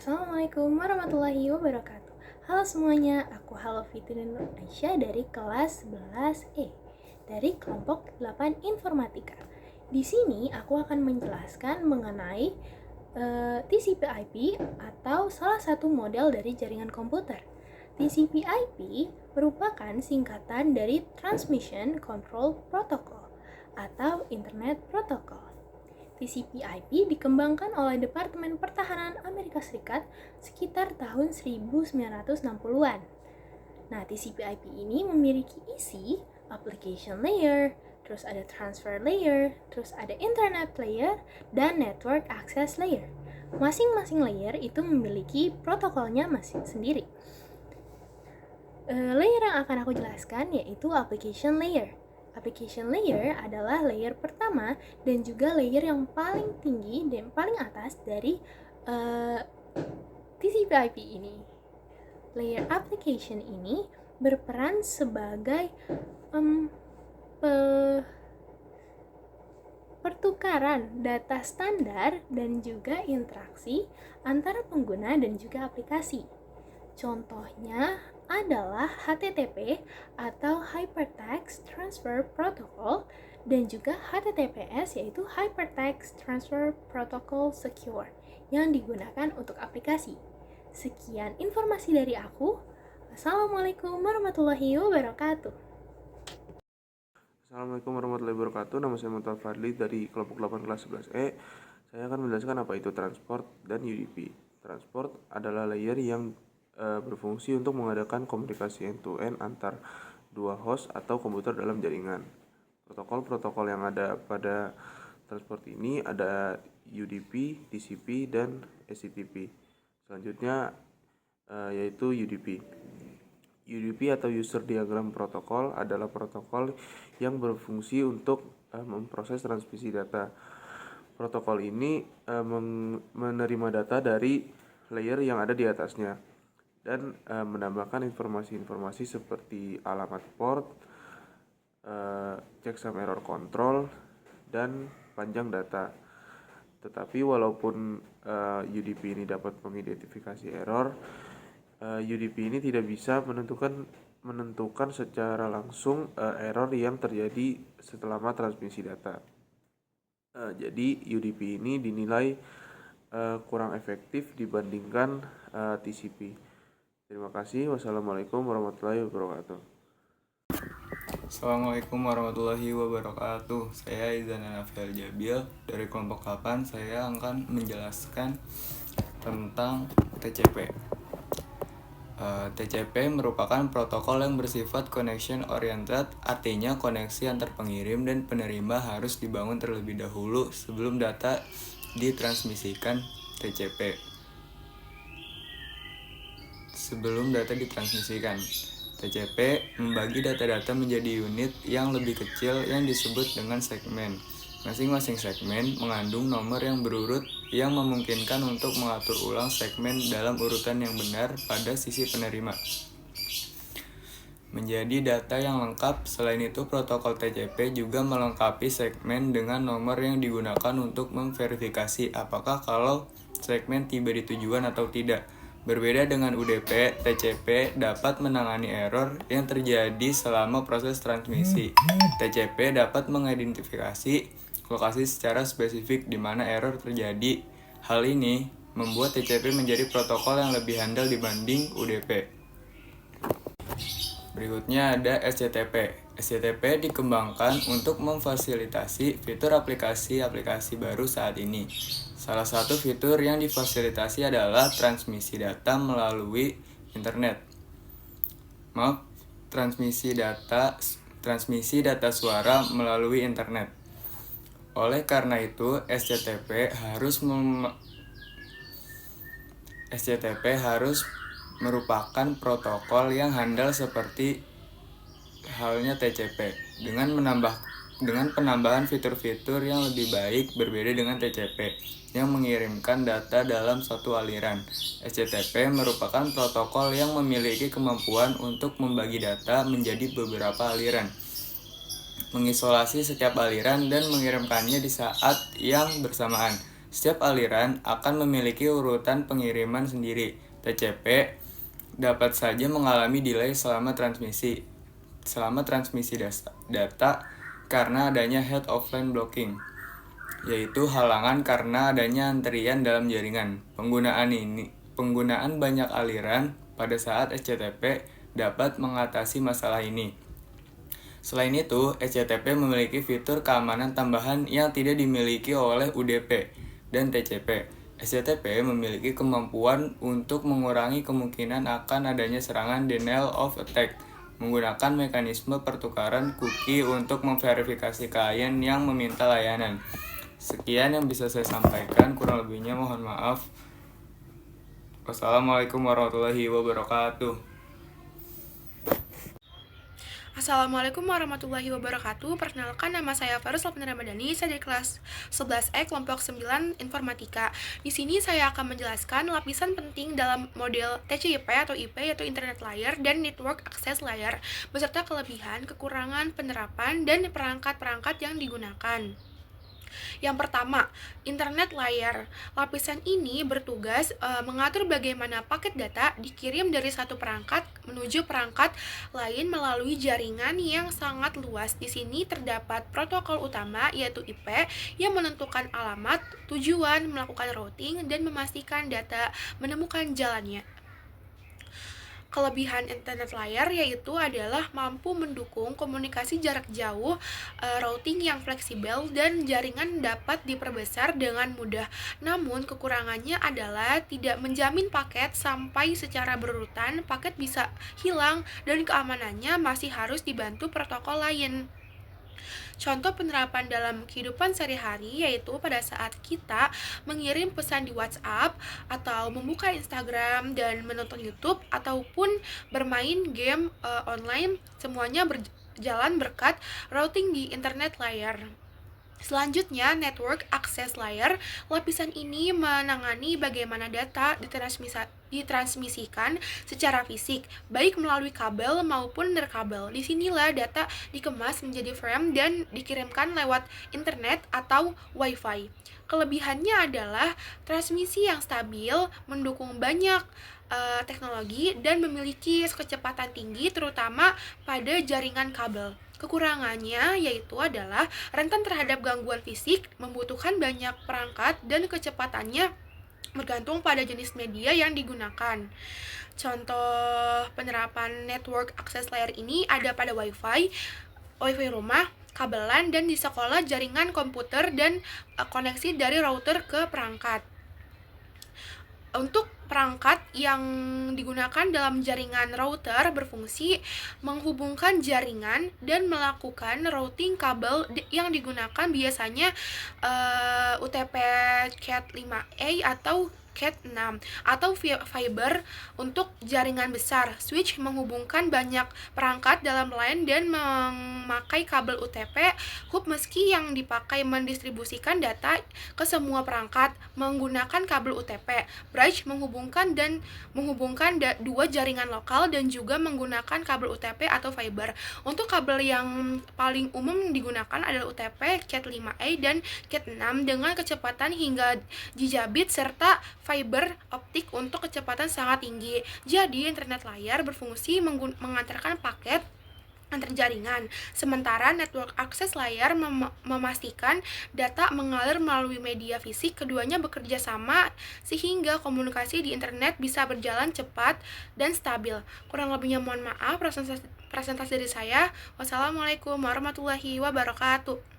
Assalamualaikum warahmatullahi wabarakatuh. Halo semuanya, aku Fitrin Nur Aisyah dari kelas 11E dari kelompok 8 Informatika. Di sini aku akan menjelaskan mengenai TCP/IP atau salah satu model dari jaringan komputer. TCP/IP merupakan singkatan dari Transmission Control Protocol atau Internet Protocol. TCP/IP dikembangkan oleh Departemen Pertahanan Amerika Serikat sekitar tahun 1960-an. Nah, TCP/IP ini memiliki isi application layer, terus ada transfer layer, terus ada internet layer, dan network access layer. Masing-masing layer itu memiliki protokolnya masing sendiri. Layer yang akan aku jelaskan yaitu application layer. Application layer adalah layer pertama dan juga layer yang paling tinggi dan paling atas dari TCP/IP ini. Layer application ini berperan sebagai pertukaran data standar dan juga interaksi antara pengguna dan juga aplikasi. Contohnya adalah HTTP atau Hypertext Transfer Protocol dan juga HTTPS yaitu Hypertext Transfer Protocol Secure yang digunakan untuk aplikasi. Sekian informasi dari aku. Assalamualaikum warahmatullahi wabarakatuh. Assalamualaikum warahmatullahi wabarakatuh. Nama saya Muhammad Fadli dari kelompok 8 kelas 11E. Saya akan menjelaskan apa itu transport dan UDP. Transport adalah layer yang berfungsi untuk mengadakan komunikasi end-to-end antar dua host atau komputer dalam jaringan. Protokol-protokol yang ada pada transport ini ada UDP, TCP, dan HTTP. Selanjutnya yaitu UDP. UDP atau User Diagram Protocol adalah protokol yang berfungsi untuk memproses transmisi data. Protokol ini menerima data dari layer yang ada di atasnya dan menambahkan informasi-informasi seperti alamat port, checksum error control, dan panjang data. Tetapi walaupun UDP ini dapat mengidentifikasi error, UDP ini tidak bisa menentukan secara langsung error yang terjadi setelah transmisi data. Jadi UDP ini dinilai kurang efektif dibandingkan TCP. Terima kasih. Wassalamualaikum warahmatullahi wabarakatuh. Assalamualaikum warahmatullahi wabarakatuh. Saya Izan Anafiel Jabil dari kelompok 8. Saya akan menjelaskan tentang TCP. TCP merupakan protokol yang bersifat connection oriented, artinya koneksi antar pengirim dan penerima harus dibangun terlebih dahulu sebelum data ditransmisikan TCP. TCP membagi data-data menjadi unit yang lebih kecil yang disebut dengan segmen. Masing-masing segmen mengandung nomor yang berurut yang memungkinkan untuk mengatur ulang segmen dalam urutan yang benar pada sisi penerima. Menjadi data yang lengkap, selain itu protokol TCP juga melengkapi segmen dengan nomor yang digunakan untuk memverifikasi apakah kalau segmen tiba di tujuan atau tidak. Berbeda dengan UDP, TCP dapat menangani error yang terjadi selama proses transmisi. TCP dapat mengidentifikasi lokasi secara spesifik di mana error terjadi. Hal ini membuat TCP menjadi protokol yang lebih handal dibanding UDP. Berikutnya ada SCTP. SCTP dikembangkan untuk memfasilitasi fitur aplikasi-aplikasi baru saat ini. Salah satu fitur yang difasilitasi adalah transmisi data melalui internet. Transmisi data suara melalui internet. Oleh karena itu, SCTP harus merupakan protokol yang handal seperti halnya TCP dengan penambahan fitur-fitur yang lebih baik berbeda dengan TCP yang mengirimkan data dalam satu aliran. SCTP merupakan protokol yang memiliki kemampuan untuk membagi data menjadi beberapa aliran, mengisolasi setiap aliran dan mengirimkannya di saat yang bersamaan. Setiap aliran akan memiliki urutan pengiriman sendiri. TCP dapat saja mengalami delay selama transmisi data karena adanya head of line blocking, yaitu halangan karena adanya antrian dalam jaringan. Penggunaan banyak aliran pada saat HTTP dapat mengatasi masalah ini. Selain itu, HTTP memiliki fitur keamanan tambahan yang tidak dimiliki oleh UDP dan TCP. HTTP memiliki kemampuan untuk mengurangi kemungkinan akan adanya serangan denial of attack menggunakan mekanisme pertukaran cookie untuk memverifikasi klien yang meminta layanan. Sekian yang bisa saya sampaikan, kurang lebihnya mohon maaf. Wassalamualaikum warahmatullahi wabarakatuh. Assalamualaikum warahmatullahi wabarakatuh. Perkenalkan, nama saya Farus Lopner Ramadhani. Saya dari kelas 11E kelompok 9 Informatika. Di sini saya akan menjelaskan lapisan penting dalam model TCP atau IP, yaitu Internet Layer dan Network Access Layer, beserta kelebihan, kekurangan, penerapan, dan perangkat-perangkat yang digunakan. Yang pertama, Internet Layer. Lapisan ini bertugas mengatur bagaimana paket data dikirim dari satu perangkat menuju perangkat lain melalui jaringan yang sangat luas. Di sini terdapat protokol utama yaitu IP yang menentukan alamat, tujuan, melakukan routing, dan memastikan data menemukan jalannya. Kelebihan Internet Layer yaitu adalah mampu mendukung komunikasi jarak jauh, routing yang fleksibel, dan jaringan dapat diperbesar dengan mudah. Namun kekurangannya adalah tidak menjamin paket sampai secara berurutan, paket bisa hilang, dan keamanannya masih harus dibantu protokol lain. Contoh penerapan dalam kehidupan sehari-hari yaitu pada saat kita mengirim pesan di WhatsApp atau membuka Instagram dan menonton YouTube ataupun bermain game online, semuanya berjalan berkat routing di Internet Layer. Selanjutnya, Network Access Layer. Lapisan ini menangani bagaimana data ditransmisikan secara fisik, baik melalui kabel maupun nirkabel. Disinilah data dikemas menjadi frame dan dikirimkan lewat internet atau WiFi. Kelebihannya adalah transmisi yang stabil, mendukung banyak teknologi, dan memiliki kecepatan tinggi terutama pada jaringan kabel. Kekurangannya yaitu adalah rentan terhadap gangguan fisik, membutuhkan banyak perangkat, dan kecepatannya bergantung pada jenis media yang digunakan. Contoh penerapan Network Access Layer ini ada pada WiFi rumah, kabel LAN, dan di sekolah jaringan komputer dan koneksi dari router ke perangkat. Untuk perangkat yang digunakan dalam jaringan router berfungsi menghubungkan jaringan dan melakukan routing kabel yang digunakan biasanya UTP Cat5a atau Cat6 atau fiber untuk jaringan besar. Switch menghubungkan banyak perangkat dalam LAN dan memakai kabel UTP. Hub meski yang dipakai mendistribusikan data ke semua perangkat menggunakan kabel UTP. Bridge menghubungkan dua jaringan lokal dan juga menggunakan kabel UTP atau fiber. Untuk kabel yang paling umum digunakan adalah UTP Cat5a dan Cat6 dengan kecepatan hingga gigabit serta fiber optik untuk kecepatan sangat tinggi. Jadi, Internet Layer berfungsi mengantarkan paket antar jaringan, sementara Network Access Layer memastikan data mengalir melalui media fisik. Keduanya bekerja sama sehingga komunikasi di internet bisa berjalan cepat dan stabil. Kurang lebihnya mohon maaf. Presentasi dari saya. Wassalamualaikum warahmatullahi wabarakatuh.